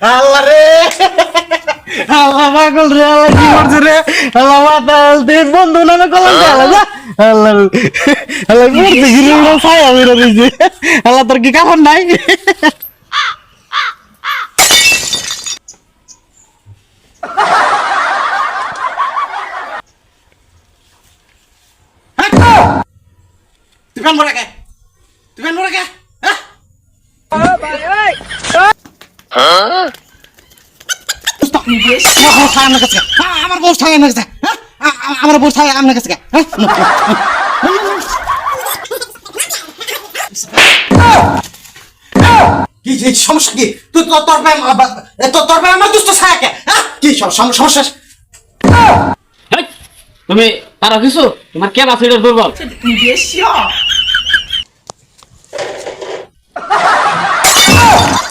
আল্লাহ রে আল্লাহ পাগল রে আল্লাহ কি করছে রে আল্লাহ মাতাল তুই বন্ধু নামে কলম দে আল্লাহ আল্লাহ আল্লাহ মরতে গিয়ে ছায়া বেরো দিছে আল্লাহ তোর কি কাপড় নাই তুই কেন মরে গে তুই কেন মরে গে আমার বউ থাকে না আমার বউ থাকে আপনার কাছে কি সমস্যা কি তুই তোর ভাই আমার দুষ্ট ছায়া কি সমস্যা তুমি তারা কিছু তোমার কেন আছে এটা দুর্বল